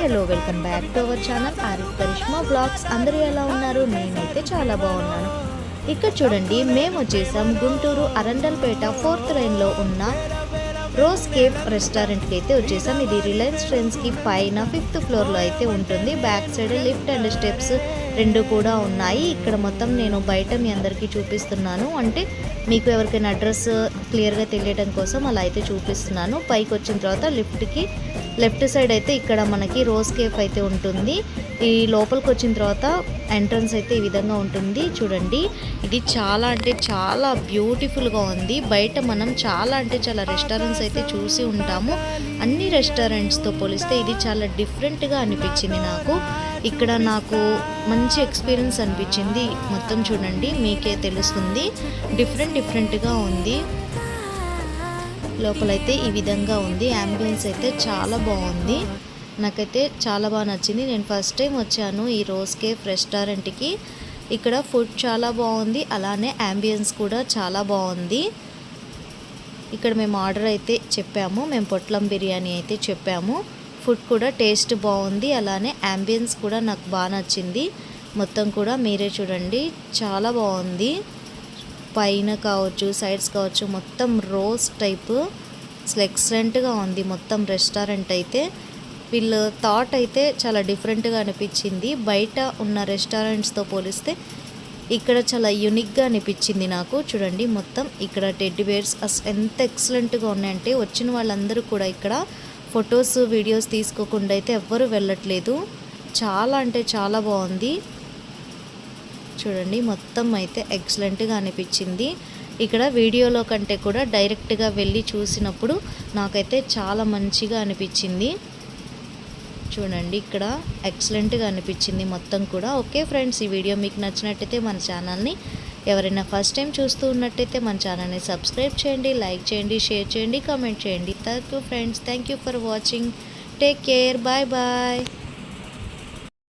Hello welcome back to our channel Arif Karishma blogs. అందరూ ఎలా ఉన్నారు? నేనైతే చాలా బాగున్నాను. ఇక్కడ చూడండి, మేము వచ్చేసాం గుంటూరు అరండల్పేట 4th లైన్లో ఉన్న రోజ్ కేఫ్ రెస్టారెంట్కి అయితే వచ్చేసాం. ఇది రిలయన్స్ ట్రెండ్స్కి పైన 5th ఫ్లోర్లో అయితే ఉంటుంది. Back side lift and steps రెండు కూడా ఉన్నాయి. ఇక్కడ మొత్తం నేను బయట మీ అందరికీ చూపిస్తున్నాను, అంటే మీకు ఎవరికైనా అడ్రస్ క్లియర్గా తెలియడం కోసం అలా అయితే చూపిస్తున్నాను. పైకి వచ్చిన తర్వాత లిఫ్ట్కి లెఫ్ట్ సైడ్ అయితే ఇక్కడ మనకి రోజ్ కేఫ్ అయితే ఉంటుంది. ఈ లోపలికి వచ్చిన తర్వాత ఎంట్రన్స్ అయితే ఈ విధంగా ఉంటుంది. చూడండి, ఇది చాలా అంటే చాలా బ్యూటిఫుల్గా ఉంది. బయట మనం చాలా అంటే చాలా రెస్టారెంట్స్ అయితే చూసి ఉంటాము. అన్ని రెస్టారెంట్స్తో పోలిస్తే ఇది చాలా డిఫరెంట్గా అనిపించింది నాకు. ఇక్కడ నాకు మంచి ఎక్స్పీరియన్స్ అనిపించింది. మొత్తం చూడండి, మీకే తెలుస్తుంది, డిఫరెంట్గా ఉంది. లోపలైతే ఈ విధంగా ఉంది. యాంబియన్స్ అయితే చాలా బాగుంది. నాకైతే చాలా బాగా నచ్చింది. నేను ఫస్ట్ టైం వచ్చాను ఈ రోజ్ కేఫ్ రెస్టారెంట్కి. ఇక్కడ ఫుడ్ చాలా బాగుంది, అలానే యాంబియన్స్ కూడా చాలా బాగుంది. ఇక్కడ మేము ఆర్డర్ అయితే చెప్పాము, మేము పొట్లం బిర్యానీ అయితే చెప్పాము. ఫుడ్ కూడా టేస్ట్ బాగుంది, అలానే యాంబియన్స్ కూడా నాకు బాగా నచ్చింది. మొత్తం కూడా మీరే చూడండి, చాలా బాగుంది. పైన కావచ్చు, సైడ్స్ కావచ్చు, మొత్తం రోజ్ టైపు అసలు ఎక్సలెంట్గా ఉంది మొత్తం రెస్టారెంట్ అయితే. వీళ్ళ థాట్ అయితే చాలా డిఫరెంట్గా అనిపించింది. బయట ఉన్న రెస్టారెంట్స్తో పోలిస్తే ఇక్కడ చాలా యూనిక్గా అనిపించింది నాకు. చూడండి, మొత్తం ఇక్కడ టెడ్డీ బేర్స్ అసలు ఎంత ఎక్సలెంట్గా ఉన్నాయంటే వచ్చిన వాళ్ళందరూ కూడా ఇక్కడ ఫొటోస్ వీడియోస్ తీసుకోకుండా అయితే ఎవ్వరూ వెళ్ళట్లేదు. చాలా అంటే చాలా బాగుంది. చూడండి, మొత్తం అయితే ఎక్సలెంట్గా అనిపించింది. ఇక్కడ వీడియోలో కంటే కూడా డైరెక్ట్గా వెళ్ళి చూసినప్పుడు నాకైతే చాలా మంచిగా అనిపించింది. చూడండి, ఇక్కడ ఎక్సలెంట్గా అనిపించింది మొత్తం కూడా. ఓకే ఫ్రెండ్స్, ఈ వీడియో మీకు నచ్చినట్టయితే మన ఛానల్ని ఎవరైనా ఫస్ట్ టైం చూస్తూ ఉన్నట్టయితే మన ఛానల్ని సబ్స్క్రైబ్ చేయండి, లైక్ చేయండి, షేర్ చేయండి, కామెంట్ చేయండి. Thank you friends, thank you for watching. Take care, bye bye.